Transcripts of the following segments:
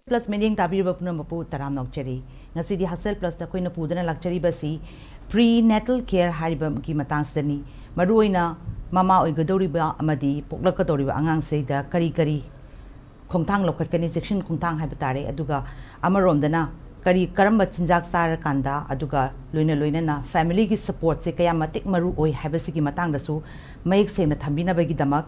Plus meaning tabir bapuna mapu taram nokchari. Ngasi di HAKSHEL Plus ta koina pudana lakchari basi prenatal care haribam ki matangsdani maruina mama oigadoriba amadi poklakadoriba angang seida kari khongthang lokatkani section khongthang haibtare aduga amaromdana kari karamba chinjak sar kanda aduga loina na family ki support se kaya matik maru oi habasi ki matang dasu mayek sena thambina bagi damak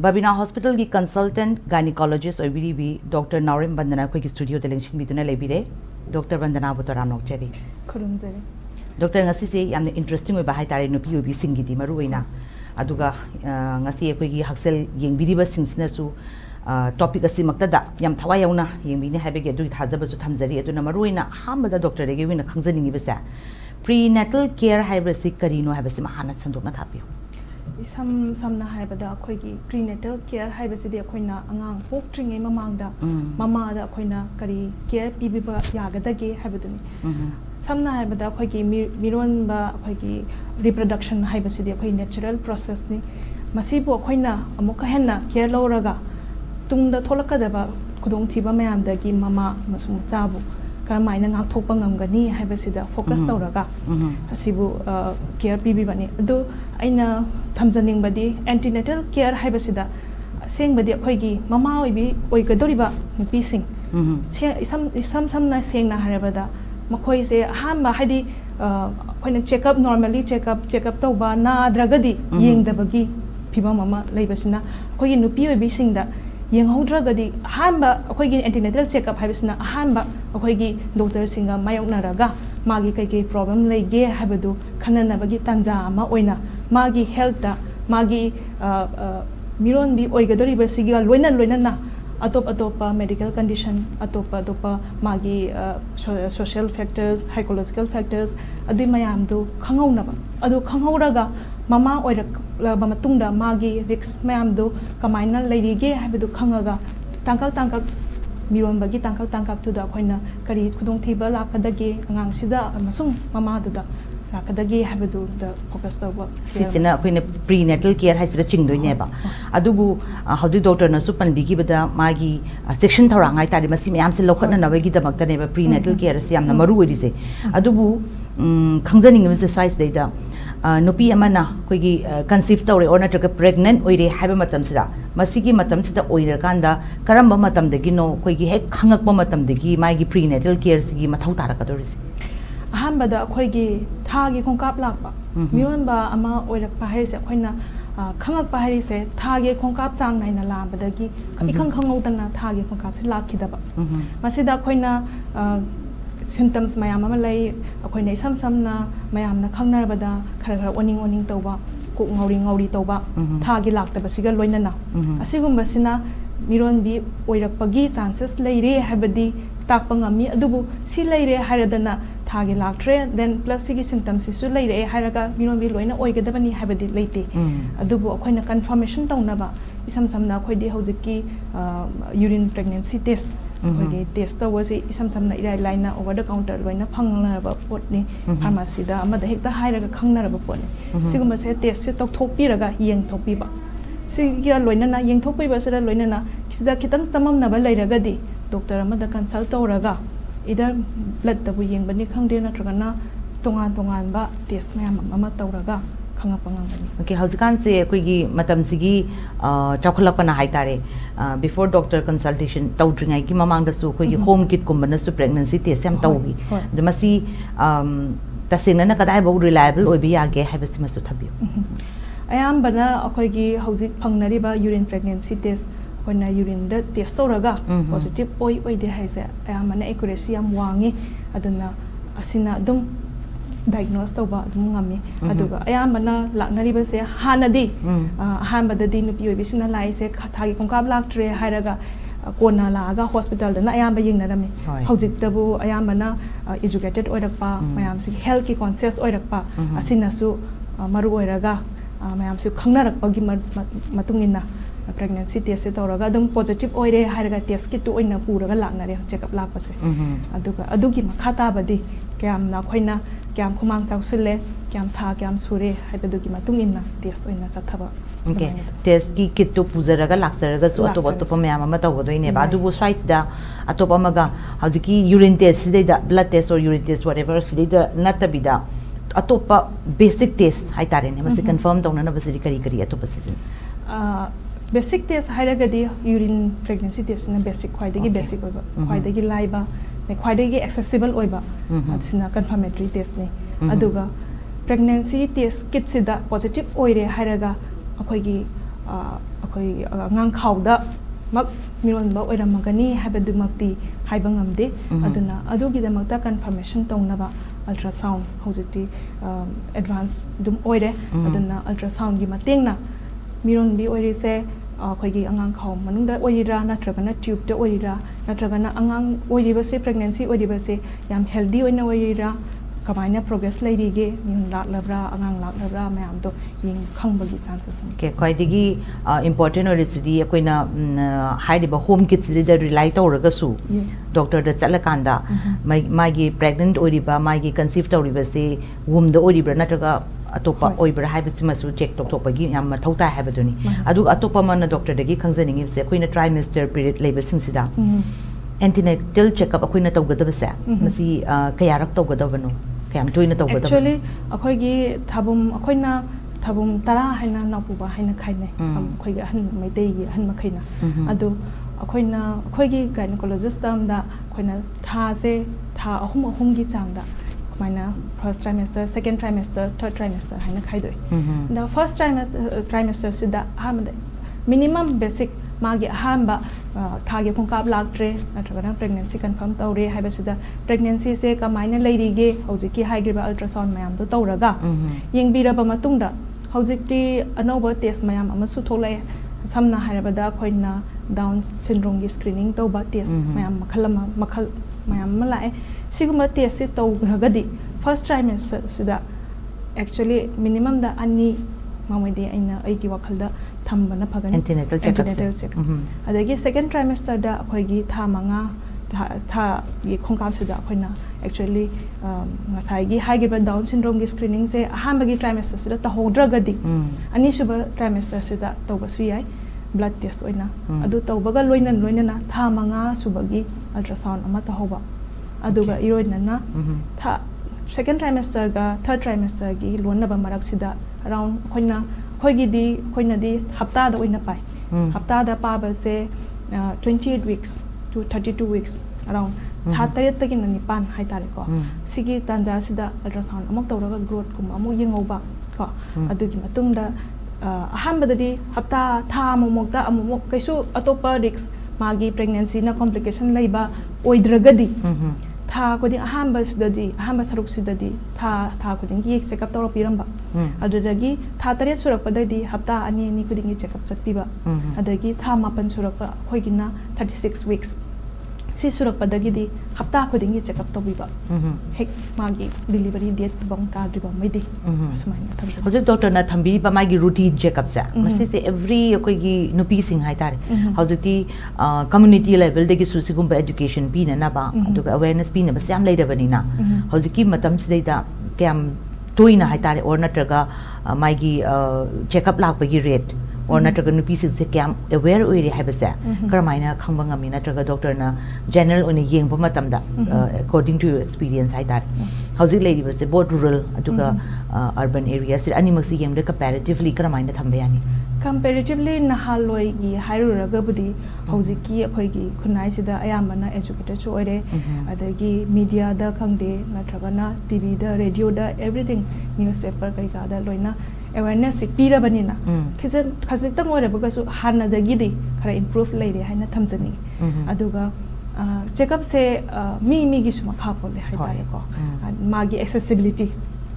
Babina Hospital ki consultant gynecologist oibiribi Dr. Naorem Vandana ko ki studio television bituna lebire Dr. Vandana botora nokchari khurumjari Dr. ngasi se yamne interesting oi bahai tare nupi obi singi di maru oina aduga ngasi ko ki HAKSHEL yengbiriba singsina su topic asi maktada yam thawa yauna yengbini habege adu thajaba su thamjari aduna maru oina hambada doctor rege wina khangjaningi basa prenatal care haibasi karino habasi mahana sandokna thapiyo samna haibada akhoi prenatal care haibasi de akhoi angang pokringe mamangda mama da akhoi kari care pibiba yagadage haibaduni samna haibada akhoi miron ba akhoi reproduction haibasi de akhoi natural process ni masibu akhoi amuka henna care loraga tungda tholakadaba khudong thiba mayam dagi mama masum chabu karamaina ngak thokpa ngamgani haibasida focus tawraga asibu care pibibani adu aina thamjaning badi antenatal care haibasida seng badi khoigi mama oibi oigadoriba nupi sing samna seng na harabada makhoi se hamba haidi khoina checkup normally checkup tawba na adragadi yengdabagi phiba mama leibasina khoigi nupi oibi singda yenghaudragadi hamba khoigi antenatal checkup haibasina hamba khoigi doctor singa mayoknaraga magi kai problem lege habadu khanana bagi tanja ama oina magi health da magi miron bi oigadori basiga loina na atop medical condition atop magi social factors psychological factors adu mayam do khangauna ba adu khanghauraga mama oirak ba matungda magi risks mayam do kamaina leirige habadu khangaga tangkak miron bagi tangkak tu da khoina kari khudong thiba lakadagi angang sida amasung mama du da lakadagi habadu da focus tawba sisina khoina prenatal care haisira chingdoi ba adubu hoji doctor na su panbigi bada magi section thorangai tari masi mayam se lokhatna nabagi da makta ne ba prenatal care se yamna maru orise adubu khangjaning exercise deida nupi amana koigi conceive tawre or natraka pregnant oire haiba matam sida masigi matam sida oire kanda karamba matam degi no koigi hek khangakpa matam degi magi prenatal care sigi mathau tarakadorisi ahambada koigi thagi khongkap lakpa miron ba ama oirakpa haise khoina khangakpa haise thagi khongkap chang naina lambadagi ikhang khangautan na thagi khongkap se lakhidaba masida khoina symptoms mayam ama lai akhoi samna mayam na khangnarbada khara oning tawba ko ngauri tawba thagi laktaba siga loinana asigumba sina miron bi oirakpagi chances leire habadi takpa ngami adubu si leire haradana thagi laktre then plus sigi symptoms su leire haraga miron bi loina oigadabani habadi leite adubu akhoi confirmation tawnaba samna akhoi di hojiki urine pregnancy test okay test was samna irai line over the counter loina phangna ba pot ni pharmacy da amada hekta hairaga khangna ba pot ni siguma se test se tok thokpi raga yeng thokpi ba sigia loina na yeng thokpi ba sera loina na kisida kitang chamam na ba lairaga di doctor amada consult tawraga either blood da bu yeng bani khangde na tragana tongan ba test na ama tawraga okay hausikan se koigi matam sigi chakhlapana haitare before doctor consultation tawdringai ki mamang da su koigi home kit kumbana su pregnancy test am tawbi de masi tasina na kadai bo reliable oibi age habasi masu thabi ayam bana akoigi hausik phangnari ba urine pregnancy test koina urine da test tawraga positive oi de haise ayam mana accuracy am wangi aduna asina dum diagnose tawba dum ngami aduga ayamana laknari ba se hanadi hanbadadi nupi oibisina lai se thagi kongkap laktre hairaga kona laga hospital da na ayamba yingnarami hojik tabu ayamana educated oirakpa mayam si health ki conscious oirakpa asina su maru oiraga mayam su khangnarakpa gi matungina pregnancy test se tawraga dum positive oire hairaga test kit tu oina puraga laknari checkup lakpase aduga adugi makhata badi kyam na khoina kyam khumang chausule kyam tha kyam sure haibadugi matung inna test oina chathaba Okay. Test ki kit to puzaraga laksaraga so ato mayam ama tawgodoine ba adubu swaisda atopa amaga haziki urine test sidida blood test or urine test whatever sidida natabida atopa basic test haitarene masi confirm tawna na basiri kari kari atopa season basic test hairagadi urine pregnancy test na basic khwaidagi basic oiba khwaidagi laiba ne khwaidagi accessible oiba adusina confirmatory test ne aduga pregnancy test kit sida positive oire hairaga akhoi ngang khawda mak miron ba oiramagani habadumakti haibangamde aduna adugi damakta confirmation tongnaba ultrasound hojiti advance dum oire aduna ultrasound gi matengna miron bi oire se akhoi angang khaw manungda oira natragana tube te oira natragana angang oiriba se pregnancy oiriba se yam healthy oina oira kamaina progress lairige min laklabra angang laklabra mayam to ying khangbagi chances ke kwaidigi important orisidi akoina haidiba home kits da rely tawraga su doctor da chalakanda magi pregnant oriba magi conceived oriba se womb da oribra natraga atopa oibra haibisi masu check tokpagi yam thauta habaduni adu atopa man doctor dagi khangjaningi se akoina trimester period labor singsida antenatal checkup akoina tawgadaba se masi kayarak tawgadabano kayam toina tawgadaba actually akoigi thabum tara haina napuba haina khaine akoigi han maitei gi han makhaina adu akoigi gynecologist amda akoina tha se tha ahum gi changda maina first trimester second trimester third trimester haina khaidoi the first trimester sida hamda minimum basic magi ahamba thage khongkap laktre natragana pregnancy confirm tawre haibasida pregnancy se kamaina leirige hojiki haigriba ultrasound mayam do tawraga yengbiraba matungda hojikti anoba test mayam amasu tholai samna hairabada khoina down syndrome gi screening tawba test mayam makhal mayam malai siguma test se tawragadi first trimester sida actually minimum da ani mamadi aina aigi wakhalda thambana phagani antenatal checkups adagi second trimester da akhoi tha manga tha gi khongkam sida akhoi actually ngasai gi high given down syndrome gi screening se ahamba gi trimester sida ta hodragadi ani suba trimester sida tawbasu yai blood test oina adu tawbaga loina tha manga suba gi ultrasound ama ta hoba aduga iroina na tha second trimester ga third trimester gi lonaba marak sida around khoina di hafta da oina pai hafta da pa ba se 28 weeks to 32 weeks around tha taret ta kin ni pan hai tare ko sigi tanja sida ultrasound amok tawraga growth kum amu yengoba ko adugi matung da ahamba da di hafta tha amok da amok kaisu atopa risks magi pregnancy na complication laiba oidragadi tha kodi ahamba saruk sidadi tha kodi gi checkup tawra piramba adudagi tha tare surak padadi hafta ani kodi gi checkup chatpiba adagi tha mapan surak khoigina 36 weeks si surak padagi di hafta kodi gi checkup tawbiba hek magi delivery date bang ka driba maidi asmaina thamsa hojik doctor na thambi ba magi routine checkup sa masi se every koi gi nupi sing hai tare hojiti community level de gi susigum education pi na ba aduga awareness pi na ba sam leidabani na hojiki matam sidai da kyam toina hai tare or natraga magi checkup lak ba gi rate or natraga nupi sing se kyam aware oire hai ba sa karamaina khangba ngami natraga doctor na general one yeng ba matam da according to your experience hai tare hojik lady ba se both rural aduga urban areas ani maksi yeng de comparatively karamaina thambe yani comparatively nahaloi gi hairuraga budi hojiki akhoi gi khunai sida ayamana educated chu oire adagi media da khangde natraga na tv da radio da everything newspaper kai ga da loina awareness pirabani na khazin tang oire baga su hanna da gi di khara improve laire haina thamjani aduga checkup se mi gi suma kha pole hai tare ko magi accessibility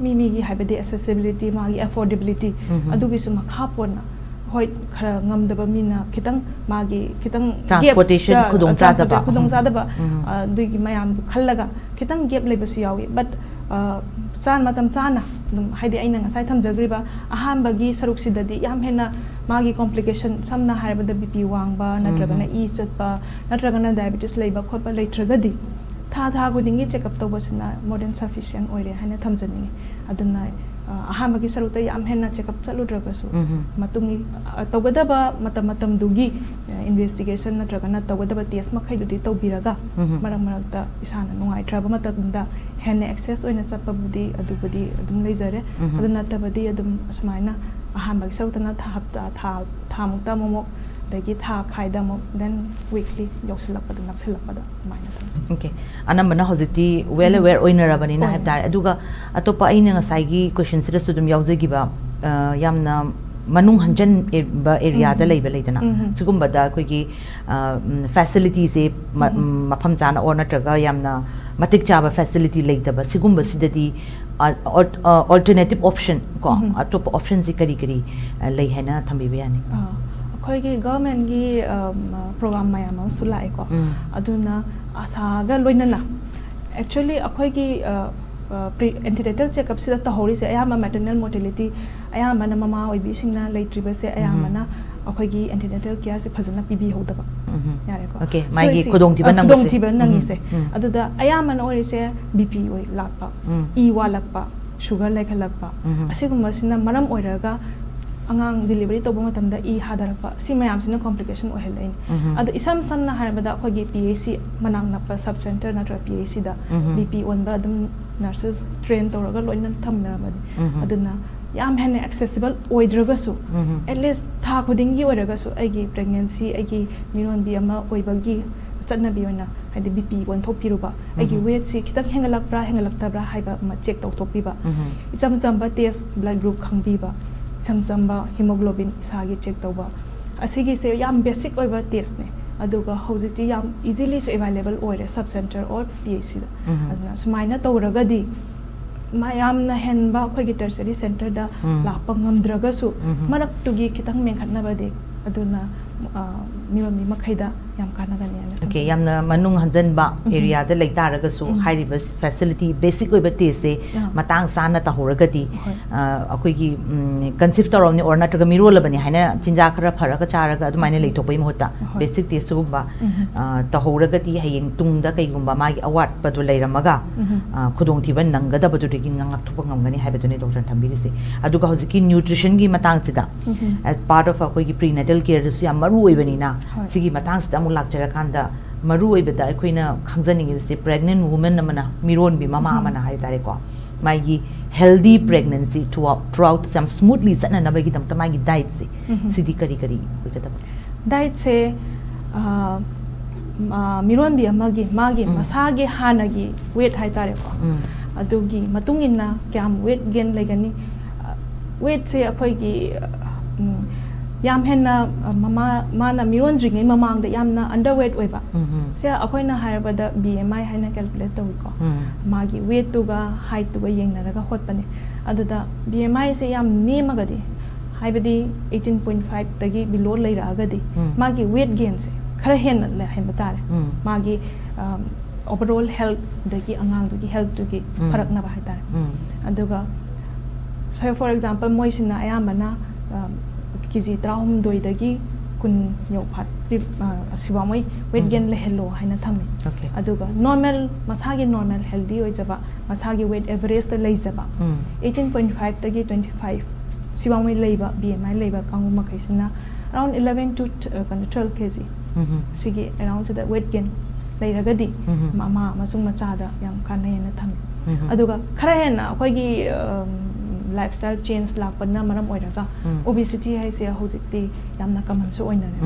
mi gi haibadi accessibility magi affordability adugi suma kha pona hoi khara ngamdaba mina khitang magi khitang transportation khudong zadaba dugi mayam khallaga khitang gap lebasu yawi but chan matam chana dum haidi aina ngasai thamjagriba ahambagi saruk sidadi yam hena magi complication samna haibada bp wangba natragana e chatpa natragana diabetes leiba khotpa leitragadi tha gudingi checkup tawbasuna more than sufficient oire haina thamjani aduna ꯑꯍꯥꯟꯕꯒꯤ ꯁꯔꯨꯛꯇ ꯌꯥꯝ ꯍꯦꯟꯅ check-up ꯆꯠꯂꯨꯗ꯭ꯔꯒꯁꯨ ꯃꯇꯨꯡꯒꯤ ꯇꯧꯒꯗꯕ ꯃꯇꯝꯗꯨꯒꯤ investigation ꯅꯠꯇ꯭ꯔꯒꯅ ꯇꯧꯒꯗꯕ test ꯃꯈꯩꯗꯨꯗꯤ ꯇꯧꯕꯤꯔꯒ ꯃꯔꯛ ꯃꯔꯛꯇ ꯏꯁꯥꯅ ꯅꯨꯡꯉꯥꯏꯇ꯭ꯔꯕ ꯃꯇꯝꯗ ꯍꯦꯟꯅ ꯑꯦꯛꯁꯦꯁ ꯑꯣꯏꯅ ꯆꯠꯄꯕꯨꯗꯤ ꯑꯗꯨꯕꯨꯗꯤ ꯑꯗꯨꯝ ꯂꯩꯖꯔꯦ ꯑꯗꯨ ꯅꯠꯇꯕꯗꯤ ꯑꯗꯨꯝ ꯑꯁꯨꯃꯥꯏꯅ ꯑꯍꯥꯟꯕꯒꯤ ꯁꯔꯨꯛꯇꯅ ꯊꯥꯃꯨꯛꯇ ꯑꯃꯨꯛ ꯑꯗꯒꯤ ꯊꯥ ꯈꯥꯏꯗ ꯑꯃꯨꯛ ꯗꯦꯟ ꯋꯤꯛꯂꯤ ꯌꯧꯁꯤꯜꯂꯛꯄꯗ ꯅꯛꯁꯤꯜꯂꯛꯄꯗ ꯑꯗꯨꯃꯥꯏꯅ ꯇꯧꯋꯤ Okay. Anambana hojikti well aware oinarabani na haibdar aduga atopa aina ngasai gi question sida sudum yauzagiba yamna manung hanjan ba area da leiba leidana sigumba da koi gi facilities e mafam jana or natraga yamna matik chaba facility leidaba sigumba sidadi alternative option ko atopa option si kari kari lei haina thambi bayani ꯑꯩꯈꯣꯏꯒꯤ ꯒꯚꯔꯟꯃꯦꯟꯠꯒꯤ programme ꯃꯌꯥꯝ ꯑꯃꯁꯨ ꯂꯥꯛꯑꯦꯀꯣ ꯑꯗꯨꯅ ꯑꯁꯥꯒ ꯂꯣꯏꯅꯅ actually ꯑꯩꯈꯣꯏꯒꯤ ꯑꯦꯟꯇꯤꯅꯦꯇꯜ ꯆꯦꯛꯑꯞꯁꯤꯗ ꯇꯧꯍꯧꯔꯤꯁꯦ ꯑꯌꯥꯝꯕ maternal ꯃꯣꯔꯇꯦꯂꯤꯇꯤ ꯑꯌꯥꯝꯕꯅ ꯃꯃꯥ ꯑꯣꯏꯕꯤꯁꯤꯡꯅ ꯂꯩꯇ꯭ꯔꯤꯕꯁꯦ ꯑꯌꯥꯝꯕꯅ ꯑꯩꯈꯣꯏꯒꯤ ꯑꯦꯟꯇꯤꯅꯦꯇꯜ ꯀꯤꯌꯔꯁꯦ ꯐꯖꯅ ꯄꯤꯕꯤꯍꯧꯗꯕ ꯌꯥꯔꯦꯀꯣ Okay, ꯃꯥꯒꯤ ꯈꯨꯗꯣꯡꯊꯤꯕ ꯅꯪꯉꯤꯁꯦ ꯑꯗꯨꯗ ꯑꯌꯥꯝꯕꯅ ꯑꯣꯏꯔꯤꯁꯦ BP ꯑꯣꯏ ꯂꯥꯛꯄ ꯏ ꯋꯥꯠꯂꯛꯄ ꯁꯨꯒꯔ ꯂꯩꯈꯠꯂꯛꯄ ꯑꯁꯤꯒꯨꯝꯕꯁꯤꯅ ꯃꯔꯝ ꯑꯣꯏꯔꯒ angang delivery to bong matamda I hadarapa si mayam sina complication ohelain adu isam samna harabada akhoi PAC manang napa sub center natra PAC da BP on ba dum nurses train tawraga loina thamna bani aduna yam hene accessible oidragasu at least tha khuding gi oiraga su aigi pregnancy aigi miron bi ama oibagi chadna bi oina haidi BP on thopiruba aigi weight si kitak hengalaktabra haiba ma check taw thopiba isam samba test blood group khangbiba samsamba hemoglobin isagi check tawba asigi se yam basic oiba test ne aduga hojikti yam easily so available oire sub center or PAC da aduna sumaina tawragadi mayam na henba khoi gi tertiary center da lakpa ngamdraga su marak tugi kitang mengkhatna bade aduna miwami makhaida yam kanagani ana okay yamna manung hanjan ba area da leitaraga su high reverse facility basic oiba te se matang sana ta horagadi akoi gi conceive torom ni or natraga mirol bani haina chinja khara pharaga charaga adumaina leithopai mohota basic te su ba ta horagadi hayeng tungda kai gumba magi award padu leiramaga khudong thiban nangada badu digi ngak thupa ngamgani haibaduni doctor thambiri se aduga hojiki nutrition gi matang sida as part of akoi gi prenatal care su yam maru oibani na sigi matang sida mu lakjara kanda maru oibada akoina khangjaningi se pregnant woman amana miron bi mama amana hai tare ko magi healthy pregnancy throughout some smoothly sana na bagi tam tamagi diet se sidi kari kari oigada diet se miron bi amagi magi masagi hanagi weight hai tare ko adugi matungina kyam weight gain legani weight se akoi gi yam henna mama mana miron dringi mamang da yamna underweight oiba se akoina hairabada BMI haina calculate tawi ko magi weight tu ga height tu ga yengna daga hotpane aduda BMI se yam nemagadi haibadi 18.5 tagi below leira agadi magi weight gain se khara hen le hen batare magi overall health dagi angang du gi health tu gi farak na ba haitare aduga so for example moisina ayamana kg 3 dagi kun yau phat siwamoi weight gain le hello haina thami aduga normal masagi normal healthy oijaba masagi weight average ta leijaba 18.5 dagi 25 siwamoi leiba BMI leiba kangu makhaisina around 11 to 12 kg sigi around that weight gain leiragadi mama masung machada yam kanayena thami aduga khara hena akoigi lifestyle change lakpana maram oiraga obesity haise hojikti yamna common so oinane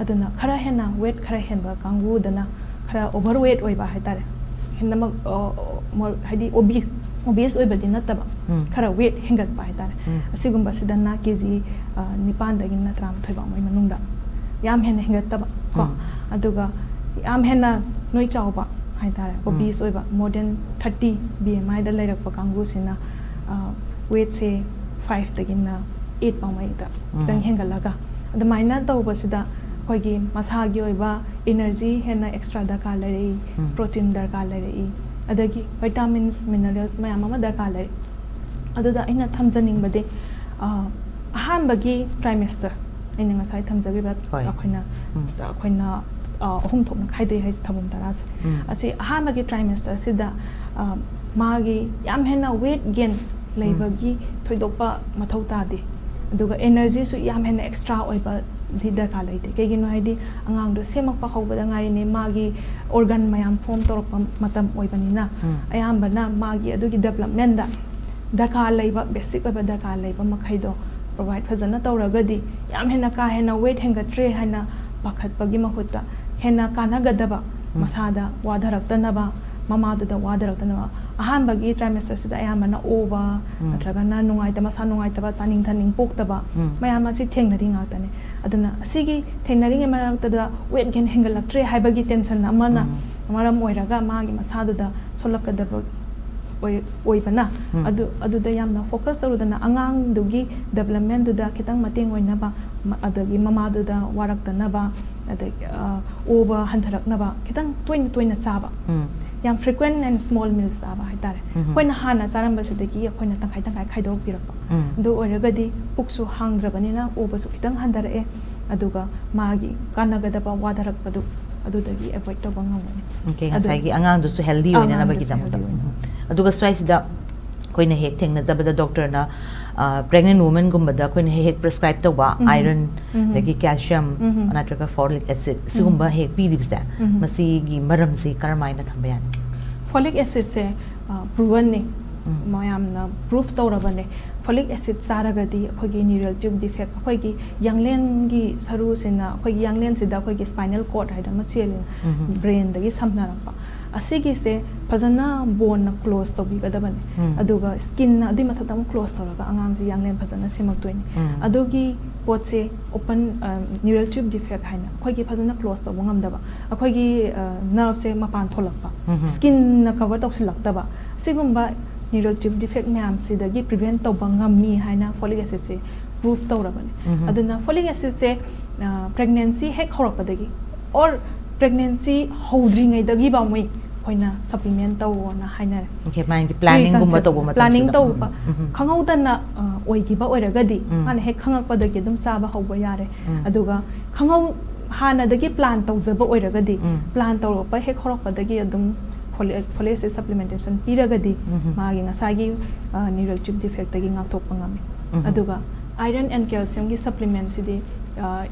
aduna khara hena weight khara henba kangu dana khara overweight oiba haitare henna haidi obese oibadi nataba khara weight hengat ba haitare asigumba sidana kg 9 dagi na 3 thoiba moi manungda yam henna hengat taba ko aduga yam henna noi chawba haitare obese oiba more than 30 BMI da leirakpa kangu sina weight se 5 tagina 8 pamai da tang hengalaga adamaina tawbasida khoigi masagi oiba energy hena extra darkar lari protein darkar lari adagi vitamins minerals mayam ama darkar lari aduda ina thamjaning bade ahambagi trimester ina ngasai thamjagi ba akoina ahum thokna khaidei hais thamum taras asi ahambagi trimester sida magi yam hena weight gain ꯂꯩꯕꯒꯤ ꯊꯣꯏꯗꯣꯛꯄ ꯃꯊꯧ ꯇꯥꯗꯦ ꯑꯗꯨꯒ ꯑꯦꯅꯔꯖꯤꯁꯨ ꯌꯥꯝ ꯍꯦꯟꯅ extra ꯑꯣꯏꯕ ꯗꯤ ꯗꯔꯀꯥꯔ ꯂꯩꯇꯦ ꯀꯩꯒꯤꯅꯣ ꯍꯥꯏꯗꯤ ꯑꯉꯥꯡꯗꯣ ꯁꯦꯝꯃꯛꯄ ꯍꯧꯕꯗ ꯉꯥꯏꯔꯤꯅꯦ ꯃꯥꯒꯤ ꯑꯣꯔꯒꯥꯟ ꯃꯌꯥꯝ ꯐꯣꯝ ꯇꯧꯔꯛꯄ ꯃꯇꯝ ꯑꯣꯏꯕꯅꯤꯅ ꯑꯌꯥꯝꯕꯅ ꯃꯥꯒꯤ ꯑꯗꯨꯒꯤ ꯗꯦꯕꯂꯞꯃꯦꯟꯗ ꯗꯔꯀꯥꯔ ꯂꯩꯕ ꯕꯦꯁꯤꯛ ꯑꯣꯏꯕ ꯗꯔꯀꯥꯔ ꯂꯩꯕ ꯃꯈꯩꯗꯣ ꯄ꯭ꯔꯣꯚꯥꯏꯗ ꯐꯖꯅ ꯇꯧꯔꯒꯗꯤ ꯌꯥꯝ ꯍꯦꯟꯅ ꯀꯥ ꯍꯦꯟꯅ ꯋꯦꯠ ꯍꯦꯟꯒꯠꯇ꯭ꯔꯦ ꯍꯥꯏꯅ ꯄꯥꯈꯠꯄꯒꯤ ꯃꯍꯨꯠꯇ ꯍꯦꯟꯅ ꯀꯥꯟꯅꯒꯗꯕ ꯃꯁꯥꯗ ꯋꯥꯙꯔꯛꯇꯅꯕ ꯃꯃꯥꯗꯨꯗ ꯋꯥꯙꯔꯛꯇꯅꯕ ꯑꯍꯥꯟꯕꯒꯤ ꯇ꯭ꯔꯥꯏꯃꯦꯁꯇꯔꯁꯤꯗ ꯑꯌꯥꯝꯕꯅ ꯑꯣꯕ ꯅꯠꯇ꯭ꯔꯒꯅ ꯅꯨꯡꯉꯥꯏꯇꯕ ꯃꯁꯥ ꯅꯨꯡꯉꯥꯏꯇꯕ ꯆꯥꯅꯤꯡ ꯊꯛꯅꯤꯡ ꯄꯣꯛꯇꯕ ꯃꯌꯥꯝ ꯑꯁꯤ ꯊꯦꯡꯅꯔꯤ ꯉꯥꯛꯇꯅꯤ ꯑꯗꯨꯅ ꯑꯁꯤꯒꯤ ꯊꯦꯡꯅꯔꯤꯉꯩ ꯃꯔꯛꯇꯗ ꯋꯦꯠ ꯒꯦꯟ ꯍꯦꯟꯒꯠꯂꯛꯇ꯭ꯔꯦ ꯍꯥꯏꯕꯒꯤ ꯇꯦꯟꯁꯟ ꯑꯃꯅ ꯃꯔꯝ ꯑꯣꯏꯔꯒ ꯃꯥꯒꯤ ꯃꯁꯥꯗꯨꯗ ꯁꯣꯜꯂꯛꯀꯗꯕ ꯑꯣꯏꯕꯅ ꯑꯗꯨꯗ ꯌꯥꯝꯅ ꯐꯣꯀꯁ ꯇꯧꯔꯨꯗꯅ ꯑꯉꯥꯡꯗꯨꯒꯤ ꯗꯦꯕꯂꯞꯃꯦꯟꯗꯨꯗ ꯈꯤꯇꯪ ꯃꯇꯦꯡ ꯑꯣꯏꯅꯕ ꯑꯗꯒꯤ ꯃꯃꯥꯗꯨꯗ ꯋꯥꯔꯛꯇꯅꯕ ꯑꯗꯒꯤ ꯑꯣꯕ ꯍꯟꯊꯔꯛꯅꯕ ꯈꯤꯇꯪ ꯇꯣꯏꯅ ꯇꯣꯏꯅ ꯆꯥꯕ ꯌꯥꯝ ꯐ꯭ꯔꯤꯀ꯭ꯋꯦꯟ ꯑꯦꯟ ꯁ꯭ꯃꯣꯜ ꯃꯤꯜꯁ ꯆꯥꯕ ꯍꯥꯏꯇꯥꯔꯦ ꯑꯩꯈꯣꯏꯅ ꯍꯥꯟꯅ ꯆꯥꯔꯝꯕꯁꯤꯗꯒꯤ ꯑꯩꯈꯣꯏꯅ ꯇꯪꯈꯥꯏ ꯇꯪꯈꯥꯏ ꯈꯥꯏꯗꯣꯛꯄꯤꯔꯛꯄ ꯑꯗꯨ ꯑꯣꯏꯔꯒꯗꯤ ꯄꯨꯛꯁꯨ ꯍꯥꯡꯗ꯭ꯔꯕꯅꯤನ ꯑꯣꯕꯁꯨ ꯈꯤꯇꯪ ꯍꯟꯊꯔꯛꯑꯦ ꯑꯗꯨꯒ ꯃꯥꯒꯤ ꯀꯥꯟꯅꯒꯗꯕ ꯋꯥꯙꯔꯛꯄꯗꯨ ꯑꯗꯨꯗꯒꯤ ꯑꯦꯚꯣꯏꯗ ꯇꯧꯕ ꯉꯝꯒꯅꯤ Okay, ꯉꯁꯥꯏꯒꯤ ꯑꯉꯥꯡꯗꯨꯁꯨ ꯍꯦꯜꯗꯤ ꯑꯣꯏꯅꯅꯕꯒꯤꯗꯃꯛꯇ ꯑꯗꯨꯒ ꯁ꯭ꯋꯥꯏꯁꯤꯗ ꯑꯩꯈꯣꯏꯅ ꯍꯦꯛ ꯊꯦꯡꯅꯖꯕꯗ ꯗꯣꯛꯇꯔꯅ ꯄ꯭ꯔꯦꯒꯅꯦꯟ ꯋꯨꯃꯟꯒꯨꯝꯕꯗ ꯑꯩꯈꯣꯏꯅ ꯍꯦꯛ ꯄ꯭ꯔꯦꯁꯀ꯭ꯔꯥꯏꯕ ꯇꯧꯕ ꯑꯥꯏꯔꯟ ꯑꯗꯒꯤ ꯀꯦꯜꯁꯤꯌꯝ ꯅꯠꯇ꯭ꯔꯒ ꯐꯣꯂꯤꯛ ꯑꯦꯁꯤഡ് ꯁꯤꯒꯨꯝꯕ ꯍꯦꯛ ꯄꯤꯔꯤꯕꯁꯦ ꯃꯁꯤꯒꯤ ꯃꯔꯝꯁꯤ ꯀꯔꯝꯥꯏꯅ ꯊꯝꯕ ꯌꯥꯅꯤ ꯐꯣꯂꯤꯛ ꯑꯦꯁꯤഡꯁꯦ ꯄ꯭ꯔꯨꯚꯟꯅꯤ ꯃꯌꯥꯝꯅ ꯄ꯭ꯔꯨꯐ ꯇꯧꯔꯕꯅꯦ ꯐꯣꯂꯤꯛ ꯑꯦꯁꯤഡ് ꯆꯥꯔꯒꯗꯤ ꯑꯩꯈꯣꯏꯒꯤ ꯅ꯭ꯌꯨꯔꯦꯜ ꯇ꯭ꯌꯨꯕ ꯗꯤꯐꯦꯛ ꯑꯩꯈꯣꯏꯒꯤ ꯌꯥꯡꯂꯦꯟꯒꯤ ꯁꯔꯨꯁꯤꯅ ꯑꯩꯈꯣꯏꯒꯤ ꯌꯥꯡꯂꯦꯟꯁꯤꯗ ꯑꯩꯈꯣꯏꯒꯤ ꯁ꯭ꯄꯥꯏꯅꯦꯜ ꯀꯣꯔꯗ ꯍꯥꯏꯗꯅ ꯑꯃ ꯆꯦꯜꯂꯤ ꯕ꯭ꯔꯦꯟꯗꯒꯤ ꯁꯝꯅꯔꯛꯄ ꯑꯁꯤꯒꯤꯁꯦ ꯐꯖꯅ ꯕꯣꯟꯅ ꯀ꯭ꯂꯣꯖ ꯇꯧꯕꯤꯒꯗꯕꯅꯤ ꯑꯗꯨꯒ ꯁ꯭ꯀꯤꯟꯅ ꯑꯗꯨꯏ ꯃꯊꯛꯇ ꯑꯃꯨꯛ ꯀ꯭ꯂꯣꯖ ꯇꯧꯔꯒ ꯑꯉꯥꯡꯁꯦ ꯌꯥꯡꯂꯦꯟ ꯐꯖꯅ ꯁꯦꯝꯃꯛꯇꯣꯏꯅꯤ ꯑꯗꯨꯒꯤ ꯄꯣꯠꯁꯦ ꯑꯣꯄꯟ ꯅ꯭ꯌꯨꯔꯦꯜ ꯇ꯭ꯌꯨꯕ ꯗꯤꯐꯦꯛ ꯍꯥꯏꯅ ꯑꯩꯈꯣꯏꯒꯤ ꯐꯖꯅ ꯀ꯭ꯂꯣꯖ ꯇꯧꯕ ꯉꯝꯗꯕ ꯑꯩꯈꯣꯏꯒꯤ ꯅꯔꯚꯁꯦ ꯃꯄꯥꯟ ꯊꯣꯛꯂꯛꯄ ꯁ꯭ꯀꯤꯟꯅ ꯀꯚꯔ ꯇꯧꯁꯤꯜꯂꯛꯇꯕ ꯁꯤꯒꯨꯝꯕ ꯅ꯭ꯌꯨꯔꯦꯜ ꯇ꯭ꯌꯨꯕ ꯗꯤꯐꯦꯛ ꯃꯌꯥꯝꯁꯤꯗꯒꯤ ꯄ꯭ꯔꯤꯚꯦꯟ ꯇꯧꯕ ꯉꯝꯃꯤ ꯍꯥꯏꯅ ꯐꯣꯂꯤꯛ ꯑꯦꯁꯤഡꯁꯦ ꯄ꯭ꯔꯨꯐ ꯇꯧꯔꯕꯅꯤ ꯑꯗꯨꯅ ꯐꯣꯂꯤꯛ ꯑꯦꯁꯤꯗꯁꯦ ꯄ꯭ꯔꯦꯒꯅꯦꯟꯁꯤ ꯍꯦꯛ ꯍꯧꯔꯛꯄꯗꯒꯤ ꯑꯣꯔ ꯄ꯭ꯔꯦꯒꯅꯦꯟꯁꯤ ꯍꯧꯗ꯭ꯔꯤꯉꯩꯗꯒꯤ ꯐꯥꯎꯃꯩ ꯑꯩꯈꯣꯏꯅ ꯁꯞꯄ꯭ꯂꯤꯃꯦꯟ ꯇꯧꯑꯣꯅ ꯍꯥꯏꯅꯔꯦ ꯄ꯭ꯂꯥꯅꯤꯡꯒꯨꯝꯕ ꯇꯧꯕ ꯃꯇꯝꯗ ꯄ꯭ꯂꯥꯅꯤꯡ ꯇꯧꯕ ꯈꯪꯍꯧꯗꯅ ꯑꯣꯏꯈꯤꯕ ꯑꯣꯏꯔꯒꯗꯤ ꯃꯥꯅ ꯍꯦꯛ ꯈꯪꯉꯛꯄꯗꯒꯤ ꯑꯗꯨꯝ ꯆꯥꯕ ꯍꯧꯕ ꯌꯥꯔꯦ ꯑꯗꯨꯒ ꯍꯥꯟꯅꯗꯒꯤ ꯄ꯭ꯂꯥꯟ ꯇꯧꯖꯕ ꯑꯣꯏꯔꯒꯗꯤ ꯄ꯭ꯂꯥꯟ ꯇꯧꯔꯛꯄ ꯍꯦꯛ ꯍꯧꯔꯛꯄꯗꯒꯤ ꯑꯗꯨꯝ ꯐꯣꯂꯤꯛ ꯑꯦꯁꯤഡ് ꯁꯞꯄ꯭ꯂꯤꯃꯦꯟꯇꯦꯁꯟ ꯄꯤꯔꯒꯗꯤ ꯃꯥꯒꯤ ꯉꯁꯥꯏꯒꯤ ꯅ꯭ꯌꯨꯔꯦꯜ ꯇ꯭ꯌꯨꯕ ꯗꯤꯐꯦꯛꯇꯒꯤ ꯉꯥꯛꯊꯣꯛꯄ ꯉꯝꯃꯤ ꯑꯗꯨꯒ ꯑꯥꯏꯔꯟ ꯑꯦꯟ ꯀꯦꯜꯁꯤꯌꯝꯒꯤ ꯁꯞꯄ꯭ꯂꯤꯃꯦꯟꯁꯤꯗꯤ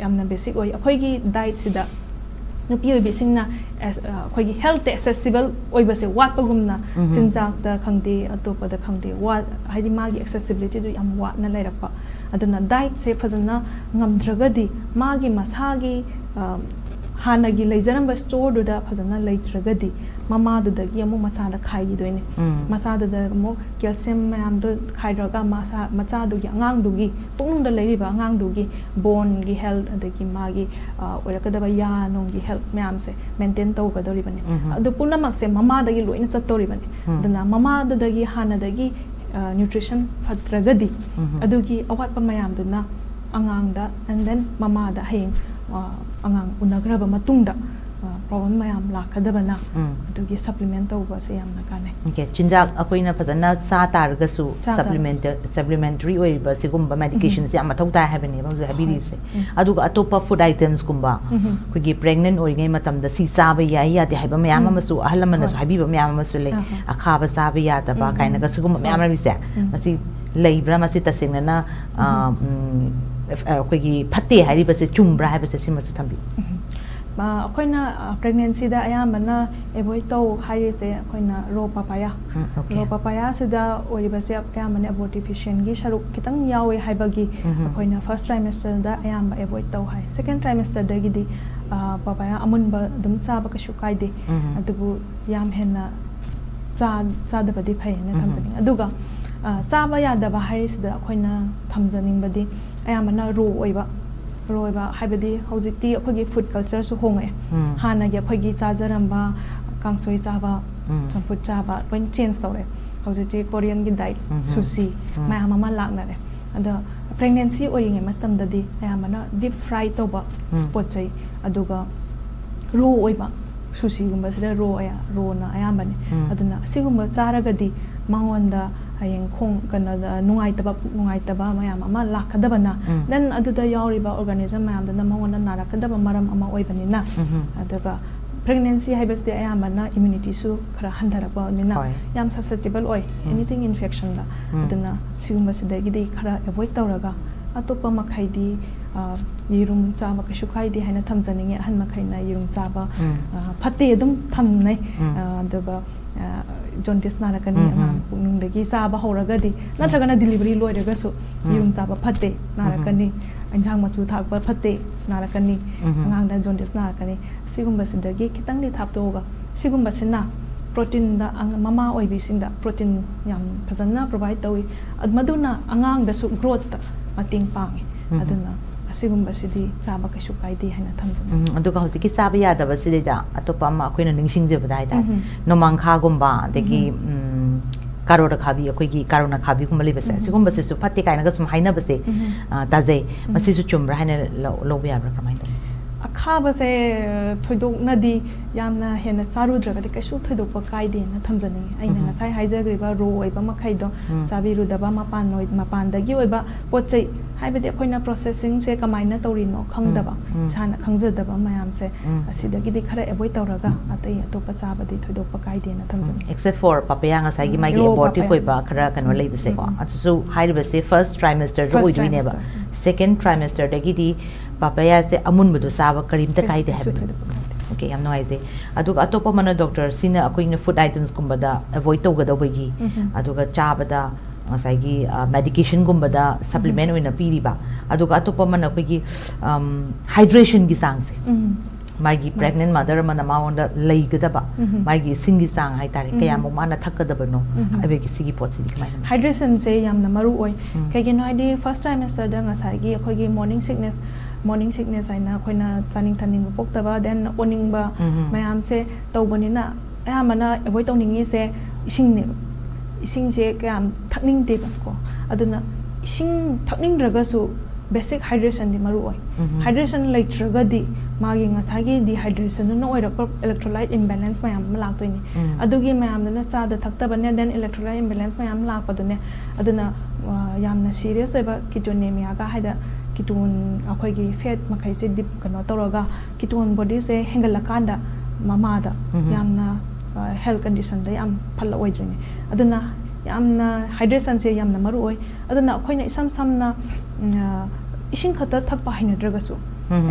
ꯌꯥꯝꯅ ꯕꯦꯁꯤꯛ ꯑꯣꯏ ꯑꯩꯈꯣꯏꯒꯤ ꯗꯥꯏꯠꯁꯤꯗ ꯅꯨꯄꯤ ꯑꯣꯏꯕꯤꯁꯤꯡꯅ ꯑꯩꯈꯣꯏꯒꯤ ꯍꯦꯜꯠꯇ ꯑꯦꯛꯁꯦꯁꯤꯕꯜ ꯑꯣꯏꯕꯁꯦ ꯋꯥꯠꯄꯒꯨꯝꯅ ꯆꯤꯟꯖꯥꯛꯇ ꯈꯪꯗꯦ ꯑꯇꯣꯞꯄꯗ ꯈꯪꯗꯦ ꯍꯥꯏꯗꯤ ꯃꯥꯒꯤ ꯑꯦꯛꯁꯦꯁꯤꯕꯤꯂꯤꯇꯤꯗꯨ ꯌꯥꯝ ꯋꯥꯠꯅ ꯂꯩꯔꯛꯄ ꯑꯗꯨꯅ ꯗꯥꯏꯠꯁꯦ ꯐꯖꯅ ꯉꯝꯗ꯭ꯔꯒꯗꯤ ꯃꯥꯒꯤ ꯃꯁꯥꯒꯤ ꯍꯥꯟꯅꯒꯤ ꯂꯩꯖꯔꯝꯕ ꯁ꯭ꯇꯣꯔꯗꯨꯗ ꯐꯖꯅ ꯂꯩꯇ꯭ꯔꯒꯗꯤ ꯃꯃꯥꯗꯨꯗꯒꯤ ꯑꯃꯨꯛ ꯃꯆꯥꯗ ꯈꯥꯏꯈꯤꯗꯣꯏꯅꯦ ꯃꯆꯥꯗꯨꯗ ꯑꯃꯨꯛ ꯀꯦꯜꯁꯤꯌꯝ ꯃꯌꯥꯝꯗꯣ ꯈꯥꯏꯗ꯭ꯔꯒ ꯃꯆꯥꯗꯨꯒꯤ ꯑꯉꯥꯡꯗꯨꯒꯤ ꯄꯨꯛꯅꯨꯡꯗ ꯂꯩꯔꯤꯕ ꯑꯉꯥꯡꯗꯨꯒꯤ ꯕꯣꯟꯒꯤ ꯍꯦꯜꯠ ꯑꯗꯒꯤ ꯃꯥꯒꯤ ꯑꯣꯏꯔꯛꯀꯗꯕ ꯌꯥ ꯅꯨꯡꯒꯤ ꯍꯦꯜꯠ ꯃꯌꯥꯝꯁꯦ ꯃꯦꯟꯇꯦꯟ ꯇꯧꯒꯗꯧꯔꯤꯕꯅꯤ ꯑꯗꯨ ꯄꯨꯝꯅꯃꯛꯁꯦ ꯃꯃꯥꯗꯒꯤ ꯂꯣꯏꯅ ꯆꯠꯇꯧꯔꯤꯕꯅꯤ ꯑꯗꯨꯅ ꯃꯃꯥꯗꯨꯗꯒꯤ ꯍꯥꯟꯅꯗꯒꯤ ꯅ꯭ꯌꯨꯇ꯭ꯔꯤꯁꯟ ꯐꯠꯇ꯭ꯔꯒꯗꯤ ꯑꯗꯨꯒꯤ ꯑꯋꯥꯠꯄ ꯃꯌꯥꯝꯗꯨꯅ ꯑꯉꯥꯡꯗ ꯑꯦꯟ ꯗꯦꯟ ꯃꯃꯥꯗ ꯍꯌꯦꯡ ꯑꯉꯥꯡ ꯎꯅꯈ꯭ꯔꯕ ꯃꯇꯨꯡꯗ ꯄ꯭ꯔꯣꯕ꯭ꯂꯦꯝ ꯃꯌꯥꯝ ꯂꯥꯛꯀꯗꯕꯅ ꯑꯗꯨꯒꯤ ꯁꯞꯄ꯭ꯂꯤꯃꯦꯟ ꯇꯧꯕꯁꯦ ꯌꯥꯝꯅ ꯀꯥꯟꯅꯩ ꯆꯤꯟꯖꯥꯛ ꯑꯩꯈꯣꯏꯅ ꯐꯖꯅ ꯆꯥ ꯇꯥꯔꯒꯁꯨ ꯁꯞꯄ꯭ꯂꯤꯃꯦꯟꯇꯔꯤ ꯑꯣꯏꯔꯤꯕ ꯁꯤꯒꯨꯝꯕ ꯃꯦꯗꯤꯀꯦꯁꯟꯁꯦ ꯌꯥꯝ ꯃꯊꯧ ꯇꯥꯏ ꯍꯥꯏꯕꯅꯦꯕ ꯍꯧꯖꯤꯛ ꯍꯥꯏꯕꯤꯔꯤꯁꯦ ꯑꯗꯨꯒ ꯑꯇꯣꯞꯄ ꯐꯨꯗ ꯑꯥꯏꯇꯦꯝꯁꯀꯨꯝꯕ ꯑꯩꯈꯣꯏꯒꯤ ꯄ꯭ꯔꯦꯒꯅꯦꯟ ꯑꯣꯏꯔꯤꯉꯩ ꯃꯇꯝꯗ ꯁꯤ ꯆꯥꯕ ꯌꯥꯏ ꯌꯥꯗꯦ ꯍꯥꯏꯕ ꯃꯌꯥꯝ ꯑꯃꯁꯨ ꯑꯍꯜ ꯂꯃꯟꯅꯁꯨ ꯍꯥꯏꯕꯤꯕ ꯃꯌꯥꯝ ꯑꯃꯁꯨ ꯂꯩ ꯑꯈꯥꯕ ꯆꯥꯕ ꯌꯥꯗꯕ ꯀꯥꯏꯅꯒ ꯁꯤꯒꯨꯝꯕ ꯃꯌꯥꯝ ꯂꯩꯔꯤꯁꯦ ꯃꯁꯤ ꯂꯩꯕ꯭ꯔꯥ ꯃꯁꯤ ꯇꯁꯦꯡꯅꯅ ꯑꯩꯈꯣꯏꯒꯤ ꯐꯠꯇꯦ ꯍꯥꯏꯔꯤꯕꯁꯦ ꯆꯨꯝꯕ꯭ꯔꯥ ꯍꯥꯏꯕꯁꯦ ꯁꯤꯃꯁꯨ ꯊꯝꯕꯤꯌꯨ ꯑꯩꯈꯣꯏꯅ ꯄ꯭ꯔꯦꯒꯅꯦꯟꯁꯤꯗ ꯑꯌꯥꯝꯕꯅ ꯑꯦꯚꯣꯏꯗ ꯇꯧ ꯍꯥꯏꯔꯤꯁꯦ ꯑꯩꯈꯣꯏꯅ ꯔꯣ ꯄꯄꯥꯌꯥ ꯔꯣ ꯄꯄꯥꯌꯥꯁꯤꯗ ꯑꯣꯏꯔꯤꯕꯁꯦ ꯑꯌꯥꯝꯕꯅ ꯑꯦꯕꯣꯔꯇꯤꯐꯤꯁꯤꯌꯟꯒꯤ ꯁꯔꯨꯛ ꯈꯤꯇꯪ ꯌꯥꯎꯋꯦ ꯍꯥꯏꯕꯒꯤ ꯑꯩꯈꯣꯏꯅ ꯐꯥꯔꯁꯠ ꯇ꯭ꯔꯥꯏꯃꯦꯁꯇꯔꯗ ꯑꯌꯥꯝꯕ ꯑꯦꯚꯣꯏꯗ ꯇꯧ ꯍꯥꯏ ꯁꯦꯀꯦꯟ ꯇ꯭ꯔꯥꯏꯃꯦꯁꯇꯔꯗꯒꯤꯗꯤ ꯄꯄꯥꯌꯥ ꯑꯃꯨꯟꯕ ꯑꯗꯨꯝ ꯆꯥꯕ ꯀꯩꯁꯨ ꯀꯥꯏꯗꯦ ꯑꯗꯨꯕꯨ ꯌꯥꯝ ꯍꯦꯟꯅ ꯆꯥꯗꯕꯗꯤ ꯐꯩꯅ ꯊꯝꯖꯅꯤꯡꯉꯤ ꯑꯗꯨꯒ ꯆꯥꯕ ꯌꯥꯗꯕ ꯍꯥꯏꯔꯤꯁꯤꯗ ꯑꯩꯈꯣꯏꯅ ꯊꯝꯖꯅꯤꯡꯕꯗꯤ ꯑꯌꯥꯝꯕꯅ ꯔꯣ ꯑꯣꯏꯕ ꯍꯥꯏꯕꯗꯤ ꯍꯧꯖꯤꯛꯇꯤ ꯑꯩꯈꯣꯏꯒꯤ ꯐꯨꯗ ꯀꯜꯆꯔꯁꯨ ꯍꯣꯡꯉꯛꯑꯦ ꯍꯥꯟꯅꯒꯤ ꯑꯩꯈꯣꯏꯒꯤ ꯆꯥꯖꯔꯝꯕ ꯀꯥꯡꯁꯣꯏ ꯆꯥꯕ ꯆꯝꯐꯨꯠ ꯆꯥꯕ ꯂꯣꯏꯅ ꯆꯦꯟꯖ ꯇꯧꯔꯦ ꯍꯧꯖꯤꯛꯇꯤ ꯀꯣꯔꯤꯌꯟꯒꯤ ꯗꯥꯏꯠ ꯁꯨꯁꯤ ꯃꯌꯥꯝ ꯑꯃ ꯂꯥꯛꯅꯔꯦ ꯑꯗꯣ ꯄ꯭ꯔꯦꯒꯅꯦꯟꯁꯤ ꯑꯣꯏꯔꯤꯉꯩ ꯃꯇꯝꯗꯗꯤ ꯑꯌꯥꯝꯕꯅ ꯗꯤꯞ ꯐ꯭ꯔꯥꯏ ꯇꯧꯕ ꯄꯣꯠ ꯆꯩ ꯑꯗꯨꯒ ꯔꯣ ꯑꯣꯏꯕ ꯁꯨꯁꯤꯒꯨꯝꯕꯁꯤꯗ ꯔꯣꯅ ꯑꯌꯥꯝꯕꯅꯤ ꯑꯗꯨꯅ ꯑꯁꯤꯒꯨꯝꯕ ꯆꯥꯔꯒꯗꯤ ꯃꯉꯣꯟꯗ ꯍꯌꯦꯡ ꯀꯩꯅꯣꯗ ꯅꯨꯡꯉꯥꯏꯇꯕ ꯃꯌꯥꯝ ꯑꯃ ꯂꯥꯛꯀꯗꯕꯅ ꯗꯦꯟ ꯑꯗꯨꯗ ꯌꯥꯎꯔꯤꯕ ꯑꯣꯔꯒꯥꯅꯤꯖꯝ ꯃꯌꯥꯝꯗꯨꯅ ꯃꯉꯣꯟꯗ ꯅꯥꯔꯛꯀꯗꯕ ꯃꯔꯝ ꯑꯃ ꯑꯣꯏꯕꯅꯤꯅ ꯑꯗꯨꯒ pregnancy haibas de ayamana immunity su khara handharapa nina yam susceptible oi anything infection da aduna sigumba sidagi de khara avoid tawraga atopa makhaidi yirum chaba kashu khaidi haina thamjaninge ahan makhaina yirum chaba phatte adum thamnai aduga jaundice narakani nungdagi chaba horagadi natragana delivery loiraga su yirum chaba phatte narakani anjang machu thakpa phatte narakani angangda jaundice narakani sigumba sidagi kitangli thaptoga sigumba sina protein da mama oibi singda protein yam phajana provide tawi maduna angang da su growth mating pangi aduna asigumba sidi chaba kashu kaidi haina thamjana aduga hojiki chaba yadaba sidida atopa ma akoina ningsingje badai da nomangkha gumba degi karora khabi akoigi karona khabi gumba lebase asigumba se su phatte kaina ga sum haina base tajai masi su chumra haina lobe yabra kamaina akhabase thoidok nadi yamna hena charudragadi kashu thoidok pa kaide na thamjani aina ngasai haijagriba ro oiba makhaido chabiru daba mapan noi mapan dagi oiba pochai haibade khoina processing se kamaina tawrino khangdaba sana khangjadaba mayam se asidagi di khara avoid tawraga atai atopa chabadi thoidok pa kaide na thamjani except for papaya ngasai gi magi abortive oiba khara kano leibase ko asu haibase first trimester ro oidui neba second trimester dagi di papaya se amun budu saba karim ta kaide habi okay am noise aduga atopa mana doctor sina akoina food items kumbada avoid tawgada bagi aduga chabada ngasai gi medication gumbada supplement oina piriba aduga atopa mana koigi hydration gi sang se magi pregnant mother mana maonda leigadaba magi singi sang hai tare kaya mo mana thakadaba no abe gi sigi pot sidi kamai hydration se yamna maru oi kagi no id first trimester da ngasai gi akoigi morning sickness aina khoina chaning thaning pokta then oning ba mayam se tawbani na ayamana avoid tawningi se ising se kayam thakning de ba ko aduna ising thakning raga su basic hydration di maru oi hydration laitraga di magi ngasagi dehydration no oira electrolyte imbalance mayam laktoini adugi mayam na cha da thakta bane then electrolyte imbalance mayam lakpadune aduna yamna serious oiba ketonemia ga haida kitun akoigi fat makai se dip kano toroga kitun body se hengalakanda mama da yamna health condition da yam phalla oidrini aduna yamna hydration se yamna maru oi aduna akoina isam samna ising khata thakpa hainadraga su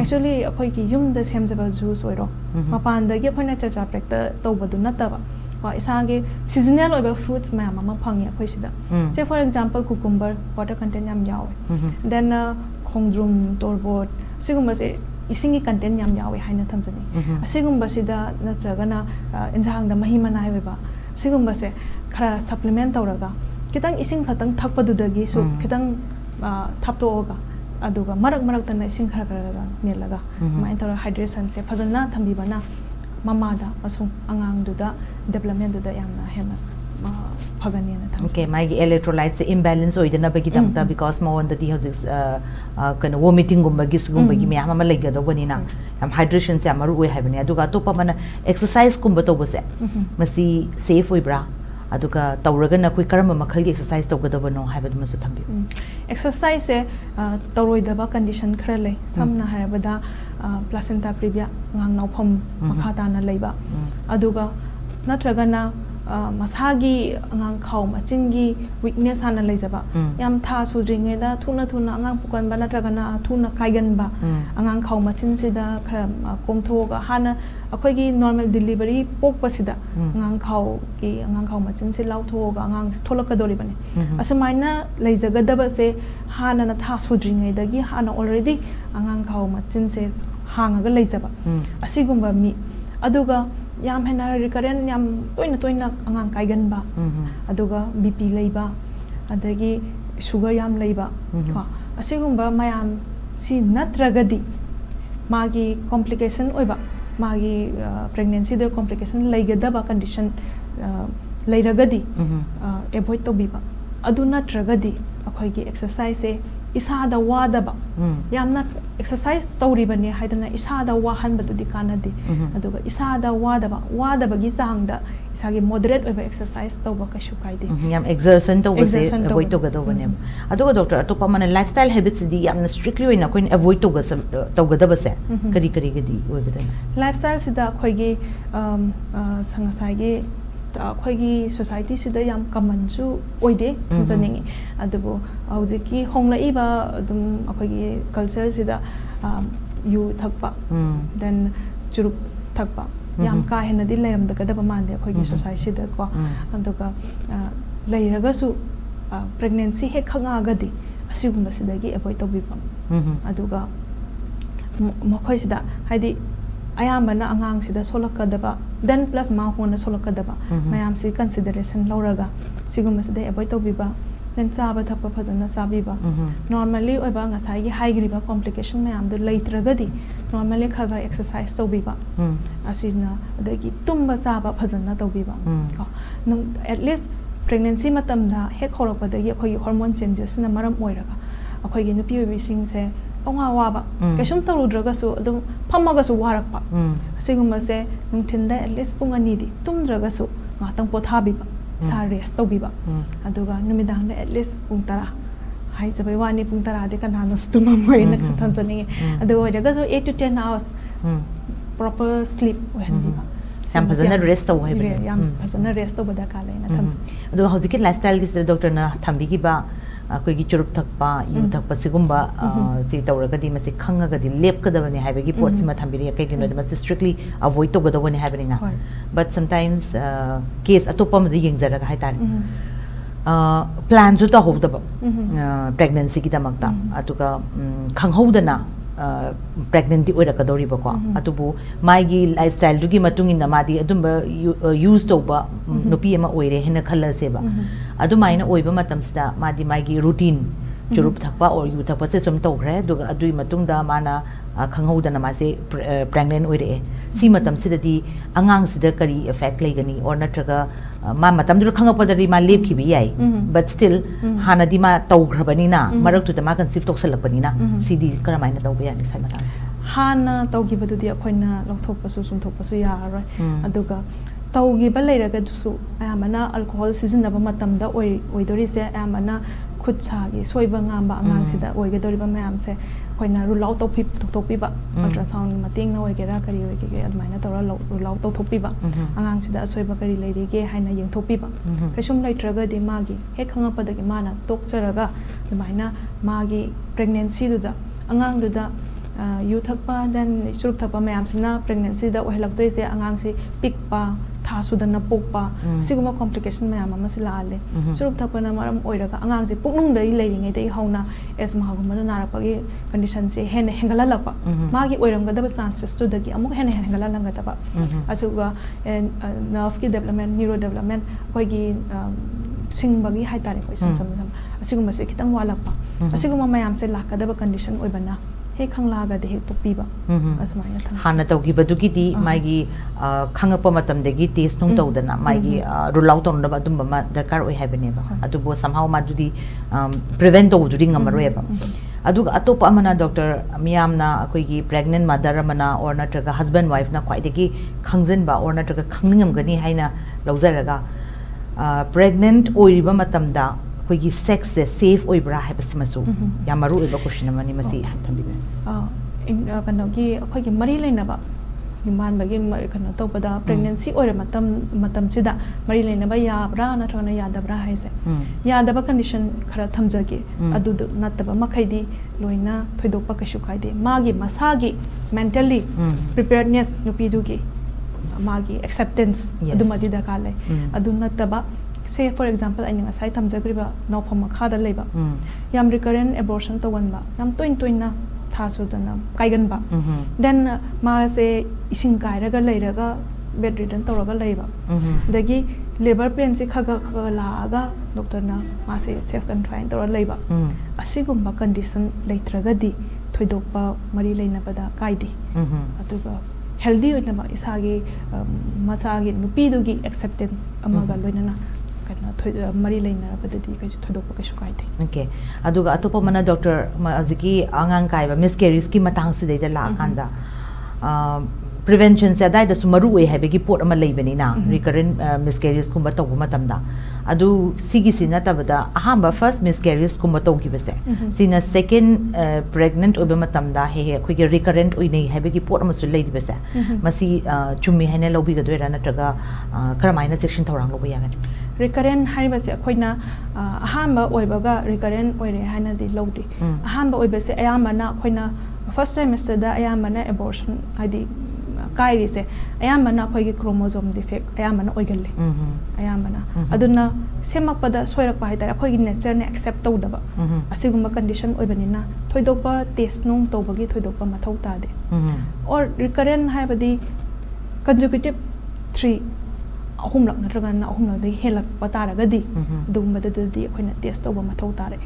actually akoigi yum da semjaba juice oiro mapan da ge akoina tetra pack ta tawbadu nataba isage seasonal oiba fruits mayam ama phangi akoi sida say for example cucumber water content yam yawe then khongdrum torbot sigumba se isingi content yam yawe haina thamjani asigumba sida natragana injang da mahi manai oiba sigumba se khara supplement tawraga kitang ising khatang thakpadu dagi so kitang thaptoga aduga marak tana ising khara khara melaga mai tawra hydration se phajana thambi bana mama da asung angang du da development da yamna hena phagani na tham okay my electrolytes imbalance oidana bagi damta because mo on the hojik kana vomiting gumba gisgumba gi me ama lega da bani na am hydration se amaru oi habani aduga topa mana exercise gumba to bose masi safe oibra aduga tawraga na koi karamba makhal gi exercise tawgada bano habadu masu thambi exercise se tawroida ba condition khara le samna harabada placenta previa ngang naupham makhata na leiba aduga natraga na masagi angang khau machingi weakness hana leijaba yam tha sudringe da thuna angang pukan ba natraga na thuna kaigan ba angang khau machin sida khara komthoga hana akhoi normal delivery pokpa sida angang khau machin se lauthoga angang tholakadori bane asamaina leijagadaba se hana na tha sudringe dagi hana already angang khau machin se hangaga leijaba asigumba mi aduga yam hena recurrent yam toina angang kaigan ba aduga bp leiba adagi sugar yam leiba ko asigumba mayam si natragadi magi complication oiba magi pregnancy de complication leigadaba condition leiragadi avoid to biba adu natragadi akhoi gi exercise se isada wadaba yamna exercise tawribani haidana isada wahanbadudi kanadi aduga isada wadaba gi sangda isagi moderate over exercise tawba kashu kaide yam exertion to base avoid to gado bane aduga doctor atopa mana lifestyle habits di yamna strictly oina koin avoid to gada base kari gadi oigada lifestyle sida khoigi sangasai gi khoigi society sida yam common su oide janingi adugo aujiki hongla iba dum khoigi culture sida yu thakpa then churup thakpa yam ka hena di layram da kada mande khoigi society da ko anduga layraga su pregnancy he khanga gadi asigumba sidagi avoid to bipa aduga makhoi sida haidi ayambana angang sida solakadaba then plus ma hona solakadaba mayam si consideration lauraga sigumba sida avoid to biba then chaba thapa phajana sabiba normally oiba ngasai gi high griba complication mayam do leitragadi normally khaga exercise to biba asina adagi tumba chaba phajana to biba at least pregnancy matamda hek horakpadagi akhoi hormone changes na maram oiraga akhoi gi nupi obi sing se onga waba kaisum tarudraga su adum phamaga su warakpa sigumba se nungthinda at least pungani di tumdraga su ngatang pothabiba sa rest to biba aduga numidang at least pung tara hai jabai wani pung tara de kan hanu stuma moi na thanjani aduga daga so 8 to 10 hours proper sleep when biba yam phajana rest to hai yam phajana rest to bada kale na thanj aduga hojiki lifestyle gi doctor na thambi gi ba koi gi churup thakpa yu thakpa sigumba si tawragadi masi khangagadi lepkadabani haibagi pot sima thambiri kai gino de masi strictly avoid to gadawani haibani na but sometimes case atopa madi yengzaraga haitari plan ju ta hodaba pregnancy ki damakta atuka khanghodana pregnant di oira kadori ba ko atubu maigi lifestyle dugi matungi na madi adumba use to ba nopi ema oire hena khalla se ba adumaina oiba matam sida madi maigi routine churup thakpa or yu thakpa se som tawre duga adui matungda mana khanghodana ma se pregnant oire si matam sida di angang sida kari effect legani or natraga ma matam dur khangapadari ma lepki bi yai but still hana di ma tawgrabani na marak tu ma conceive toksalapani na cd karamaina tawba yani sai mata hana tawgibadu di akhoina lokthokpasu sumthokpasu yaroi aduga tawgiba leiraga dusu ayamana alcohol sizinaba matamda oidori se ayamana khutsa gi soiba ngamba angang sida oigadori ba mayam se khoina rule out topiba ultrasound mating na oigera kari oigege admaina tawra rule out topiba angang sida soiba kari leirige haina yengthopiba kaisum leitraga di magi he khangapadagi mana tokcharaga admaina magi pregnancy duda angang duda yu thakpa then churup thakpa mayam sina pregnancy da ohelakdoi se angang si pikpa thasudana pokpa siguma complication mayam ama sila ale churup thakpa na maram oiraga angang si puknung dai leiringe dai hauna asthma haguma na narapagi condition se hen hengala lakpa magi oiram gadaba chances to dagi amuk hen hengala langataba asuga nerve ki development neuro development koigi singbagi haitare koi sam asiguma se kitang walakpa asiguma mayam se lakadaba condition oibana he khanglaga de he topiba asmaya thang hana tawgi badugi di maigi khangapa matam degi test nung tawdana maigi rule out on ba dum ba darkar oi habene ba adu somehow madudi prevent to judi ngamaro ba adu atopa amana doctor miyamna akoi gi pregnant mother amana or natraga husband wife na kwai degi khangjen ba or natraga khangningam gani haina lawzaraga pregnant oiriba matamda koigi sex se safe oibra habasimasu yamaru oiba question amani masi thambibe kanogi koigi mari leinaba man bagi kana topada pregnancy oira matam sida mari leinaba yabra na thona yadabra haise yadaba condition khara thamjage adu nataba makhaidi loina thoidokpa kashu khaide magi masagi mentally preparedness nupidugi magi acceptance adumadi da kale adu nataba say for example I ngasai thamjagriba no phama khada leiba yam recurrent abortion to one ba yam toin na thasu dana kaigan ba then ma se ising kairaga leiraga bedridden tawraga leiba dagi labor pain se khaga laaga doctor na ma se safe confined tawra leiba asigumba condition leitraga di thoidokpa mari leina pada kaidi atuga healthy oina ba isagi masagi nupi dugi acceptance amaga loinana mari lainarabadadi kaisu thodopa kaisu kaide okay aduga atopa mana doctor aziki angang kaiba miscarriage ki matang si deida la kanda prevention se dai da sumaru we habegi pot ama leibani na recurrent miscarriage kumba tawba matamda adu sigi sina tabada ahamba first miscarriage kumba tawgi bese sina second pregnant oba matamda he he khoi recurrent oinei habegi pot ama su leidi bese masi chumi hene lobi ga doira natraga karamaina section thorang lobi yagan recurrent haibase akoina ahamba oibaga recurrent oire haina di lodi ahamba oibase ayamana akoina first trimester da ayamana abortion adi kairi se ayamana khoi chromosome defect ayamana oigalle ayamana aduna semakpada soirakpa haitara khoi nature ne accept tawdaba asiguma condition oibanina thoidokpa test nung tawbagi thoidokpa mathau tade or recurrent haibadi consecutive 3 ahumlak natragana ahumlak dai helak pataragadi dugumbadadi khoina test tawba mathau tare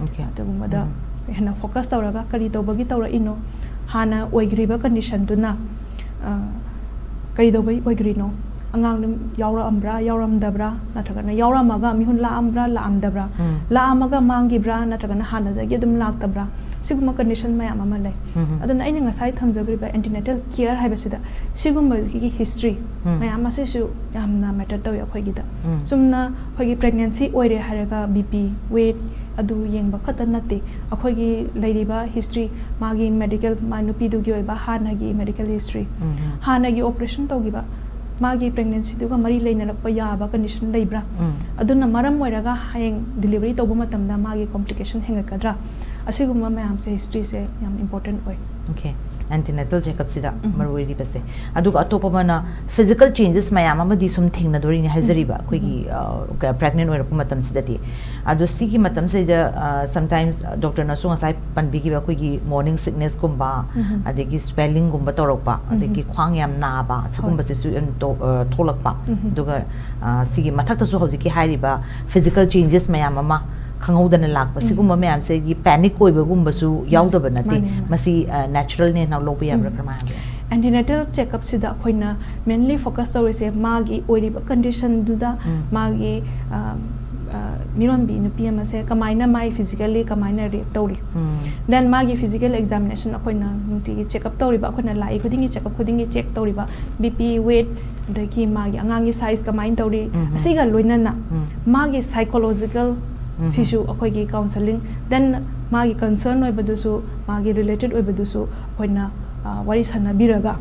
okay adugumada hena focus tawraga kari tawbagi tawra ino hana oigriba condition duna kari tawbai oigrino angang yaura ambra yauram dabra natragana yauramaga mihun la ambra la amdabra la amaga mangibra natragana hana dagi dum laktabra siguma condition mayam ama lai aduna aina ngasai thamjagriba antenatal care haibasida siguma gi history mayam asisu yamna matter taw ya khoi gida sumna khoi gi pregnancy oire haraga bp weight adu yengba khata nate akhoi gi leiriba history magi medical manupi du gi oiba hana gi medical history hana gi operation tawgiba magi pregnancy duga mari leina lakpa yaba condition leibra aduna maram oiraga hayeng delivery tawba matamda magi complication hengakadra asiguma mayam se history se yam important oi okay antenatal checkup sida marweri base aduga atopa mana physical changes mayam amadi sum thingna dori ni hazariba koi gi pregnant oira pu matam sida ti adu sigi matam sida sometimes doctor na sunga sai panbi gi ba koi gi morning sickness kumba adegi swelling gumba torokpa adegi khwang yam na ba sigumba se su tholakpa duga sigi mathak ta su hojiki hairiba physical changes mayam ama khangudana lakpa sigumba mayam se gi panic oiba gumba su yaudaba nati masi natural ne na lobi yam rakama antenatal checkup sida khoina mainly focus tawise magi oiriba condition duda magi mironbi nupi amase kamaina mai physically kamaina react tawri then magi physical examination khoina nuti checkup tawriba khoina lai khudingi checkup khudingi check tawriba bp weight dagi magi angangi size kamain tawri asiga loinana magi psychological sisu akhoi counseling then magi concern oibadusu magi related oibadusu khoina wari sana biraga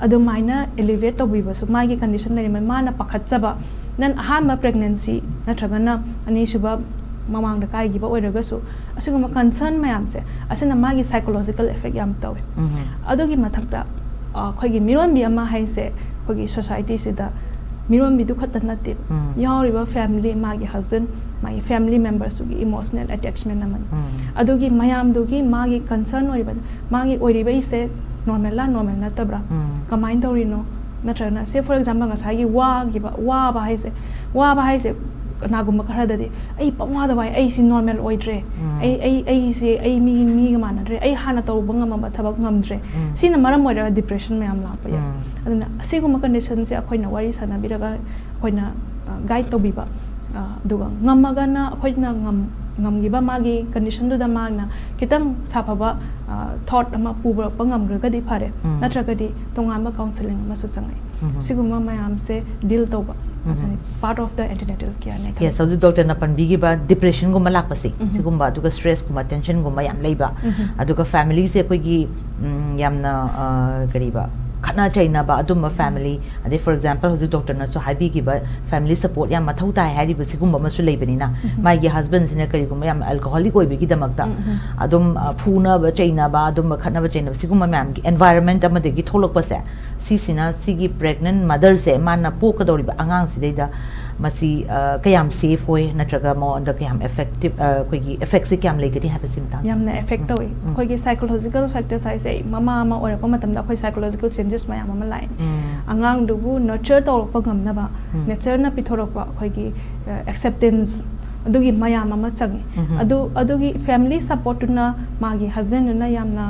adu maina elevate tobibasu magi condition lari mana pakhatchaba then ahama pregnancy natragana ani suba mamang da kai giba oiragasu asiguma concern mayam se asina magi psychological effect yam tawe adugi mathakta khoi gi miron bi ama haise khoi gi society sida miron bi du khata natte yauriba family magi husband my family members gi emotional attachment naman adugi mayam dugi magi concern oriba magi oriba ise normal la normal na tabra kamain dorino natrana say for example ngasai gi wa ba haise nagum khara dadi ai pamwa da bai ai si normal oidre ai si ai mi ga manadre ai hana taw bangama ba thabak ngamdre sina maram oira depression mayam la pa ya aduna asiguma condition se akoina wari sana biraga akoina guide to biba duga ngamaga na akoina ngamgiba magi condition du da magna kitang sapaba thought ama pubra pangamraga di phare natragadi tongama counseling ma su changai siguma mayam se deal toba part of the antenatal care ne yes so the doctor na pan bigi ba depression guma lakpasi sigumba aduga stress guma tension guma yam leiba aduga family se koi gi yamna kariba khana chaina ba aduma family ade for example hoji doctor na so habi gi ba family support yam mathau tai hari ba sigumba ma su leibani na my gi husband sine kari guma yam alcoholic oi bigi damakta adum phuna ba chaina ba adum khana ba chaina sigumba mam gi environment ama de gi tholok pa se si sina sigi pregnant mother se mana pok dori ba angang si deida masi kayam safe hoy natraga mo and kayam effective koi gi effects se kyam legati ha pasim ta yam na effect hoy koi gi psychological factors I say mama ama ora pa matam da koi psychological changes mayam ama line angang dubu nurture torok pa ngam na ba nature na pithorok pa koi gi acceptance adugi mayam ama changi adugi family support na magi husband na yam na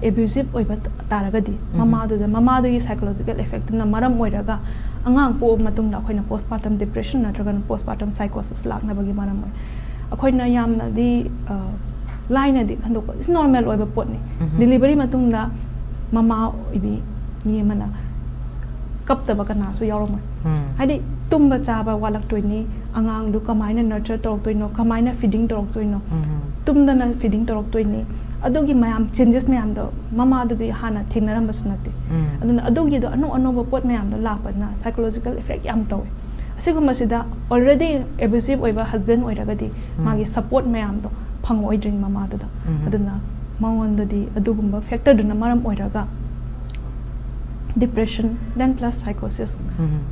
abusive oiba taragadi mama du psychological effect na maram oiraga angang po matungda akhoi na postpartum depression natraga postpartum psychosis lakna bagi maram akhoi na yamna di line di khandok is normal oiba pot ni delivery matungda mama ibi ni mana kapta ba kana su yawro hadi tumba chaba walak toini angang du kamaina nurture torok toino kamaina feeding torok toino tumda na feeding torok toini adogi mayam changes mayam do mama do di hana thinaram basunati aduna adogi do ano ba pot mayam do lapa na psychological effect yam tawe asiguma sida already abusive oiba husband oiragadi magi support mayam do phang oidring mama do aduna mangon do di adugumba factor do na maram oiraga depression then plus psychosis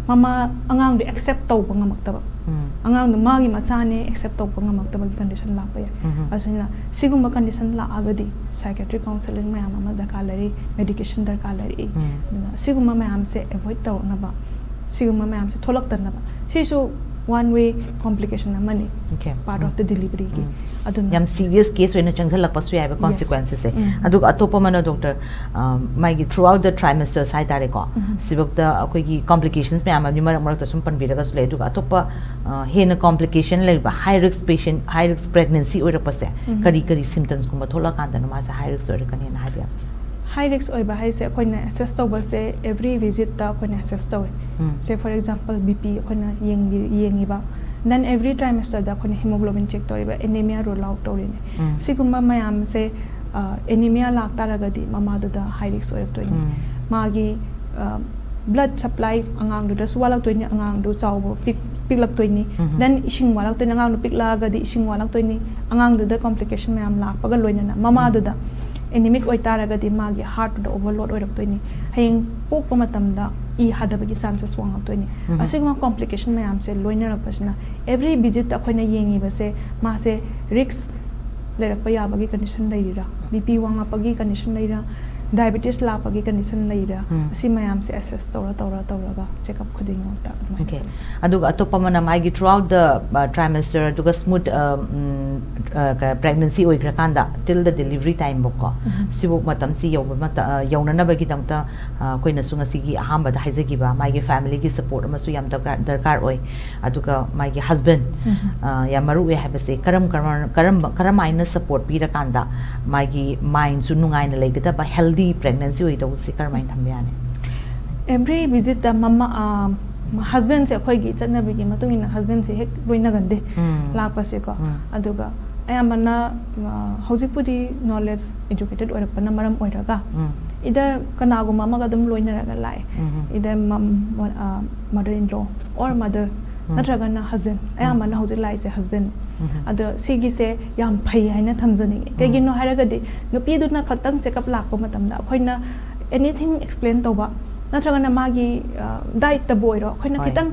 mama angang di accept taw pa ngamaktaba angang du magi machane accept taw pa ngamaktaba condition la pa ya asina siguma condition la agadi psychiatric counseling mayam ama dakalari medication dakalari siguma mayam se avoid taw na ba siguma mayam se tholak tan na ba sisu one way complication na mani part of the delivery ki aduna yam serious case when changal lak pasu yaiba consequences se aduk atopa mana doctor my throughout the trimester sai tare ko sibok da akoi gi complications me amani marak ta sum panbira ga sule aduk atopa hena complication le ba high risk patient high risk pregnancy ora pase kari symptoms kuma thola kan da ma sa high risk ora kan hena high high risk oiba hai se akhoi na assess to ba se every visit ta akhoi na assess to say for example bp akhoi na yengi ba then every trimester da akhoi na hemoglobin check to ba anemia roll out to ne siguma mayam se anemia lak taragadi mama da high risk oirak to ni magi blood supply angang du da swalak to ni angang du chawbo pik lak to ni then ising walak to ni angang du pik la ga di ising walak to ni angang du da complication mayam lak paga loina na mama da anemic oitaragadi magi heart da overload oirak toini hayeng pokpa matamda e hadabagi chances wang toini asigma complication mayam se loiner pasna every visit akhona yengi base ma se risk lerak pa yabagi condition leira bp wanga pagi condition leira diabetes la pagi condition leira asi mayam se assess tora ga check up khuding ta okay aduga atopa mana magi throughout the trimester aduga smooth pregnancy oigra kanda till the delivery time boko sibuk matam si yauna na bagi tamta koina sunga sigi ahamba da haizagi ba magi family gi support amasu yam darkar oi aduga magi husband yamaru we have say karam aina support pira kanda magi mind su nungai na legada ba healthy pregnancy oi do se karmain thambya ne every visit the mama husband se khoi gi chana bi gi matungina husband se hek loina gande la pa se ko aduga ayamana hojipudi knowledge educated or pana maram oiraga either kanagu mama ga dum loina raga lai either mother in law or mother natraga na husband ayamana hoji lai se husband ado sigi se yam phai haina thamjani kegino haraga di nupi du na khatang check up lak pa matamda khoina anything explain toba natraga na magi diet ta boiro khoina kitang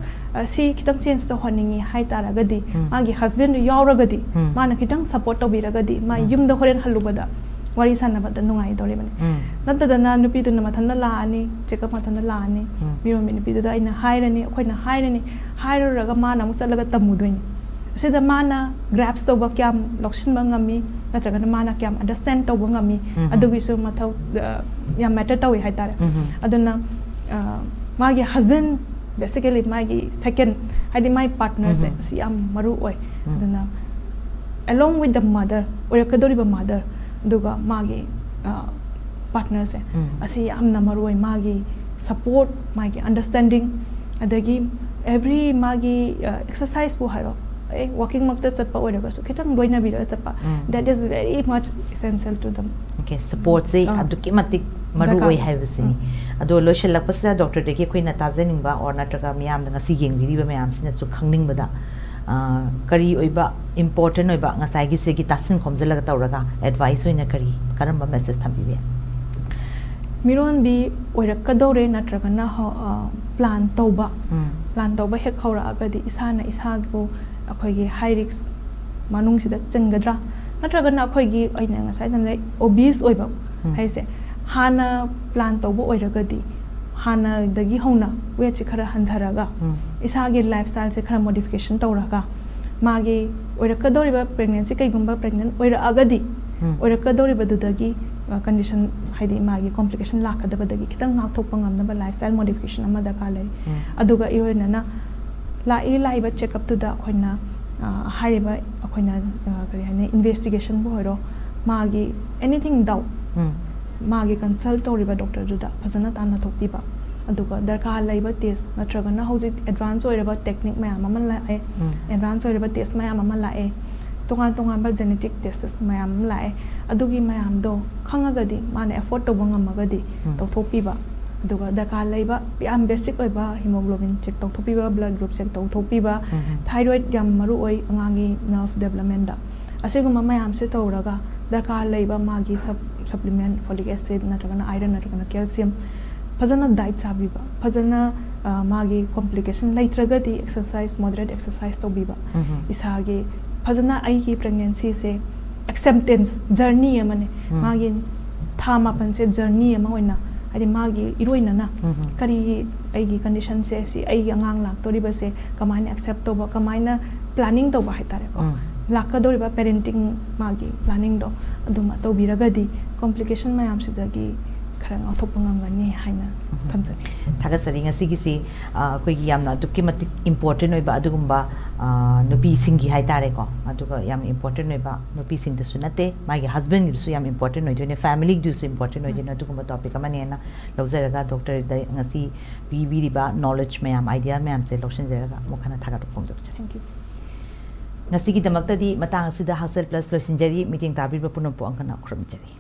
si kitang change to honingi hai taragadi magi husband yauragadi mana kitang support to biragadi ma yum da horen halubada wari sanaba da nungai dore bane nanta na nupi du na mathanna la ani check up mathanna la ani miro mi nupi du da ina hairani khoina hairani hairaga mana mu chalaga tamudoini sida mana grabs to ba kyam lokshin ba ngami natraga na mana kyam understand to ba ngami adugi su mathau ya matter to hai tara aduna magi husband basically magi second hadi my partner se si am maru oi aduna along with the mother or kadori ba mother duga magi partner se asi am na maru oi magi support magi understanding adagi every magi exercise bu haro walking makta chatpa oiraga so kitang loina bira chapa that is very much essential to them okay support say aduki matik maru oi haibasini ado loshel lakpasa doctor de ke khoina tazening ba or natraga miyam da ngasi yengri ba miyam sina su khangning bada kari oiba important oiba ngasai gi se gi tasin khomjalaga tawraga advice oina kari karamba message thambibe miron bi oirak kadore natraga na plan tawba hek khawra agadi isana isagu akhoi high risk manung sida chengadra natraga na akhoi gi aina ngasai tamle obese oiba haise hana plan tawbo oiragadi hana dagi hona weight khara handharaga isagi lifestyle se khara modification tawraga magi oirakadori ba pregnancy kai gumba pregnant oira agadi oirakadori ba dudagi condition haidi magi complication lakadabadagi kitang ngakthokpa ngamnaba lifestyle modification ama daka lay aduga iroina na lai ba check up to da khoina haiba khoina kari hane investigation bo horo magi anything doubt magi consult toriba doctor da phajana tanna thokpi ba aduga darka laiba test natraga na hojik advance oiraba technique mayam ama lae advance oiraba test mayam ama lae tongan ba genetic tests mayam lae adugi mayam do khangagadi mane afford to bangamagadi tawthopi ba aduga darka laiba yam basic oiba hemoglobin check tawthopi ba blood group check tawthopi ba thyroid yam maru oi angangi nerve development da asiguma mayam se tawraga darka laiba magi supplement folic acid natraga iron natraga calcium phajana diet sabiba phajana magi complication laitragadi exercise moderate exercise to biba isage phajana ai ki pregnancy se acceptance journey amane magi thama pan se journey ama oina adi magi iroina na kari ai gi condition se si ai angang lak tori ba se kamaina accept to ba kamaina planning to ba haitare ko lakadori ba parenting magi planning do aduma to biragadi complication mayam sidagi kharang athopangangani haina thamsa thagasari ngasigi koi yamna dukimatik important oiba adugumba nupi singi haitare ko aduga yam important oiba nupi sing da sunate magi husband gi su yam important oidone family gi su important oidone adugumba topic amane na lawzaraga doctor da ngasi bi riba knowledge mayam idea mayam se lotion jaraga mokhana thaga to pongjo thank you ngasigi damakta di matang sida HAKSHEL plus losinjari meeting tabir ba punam po angkana khramjari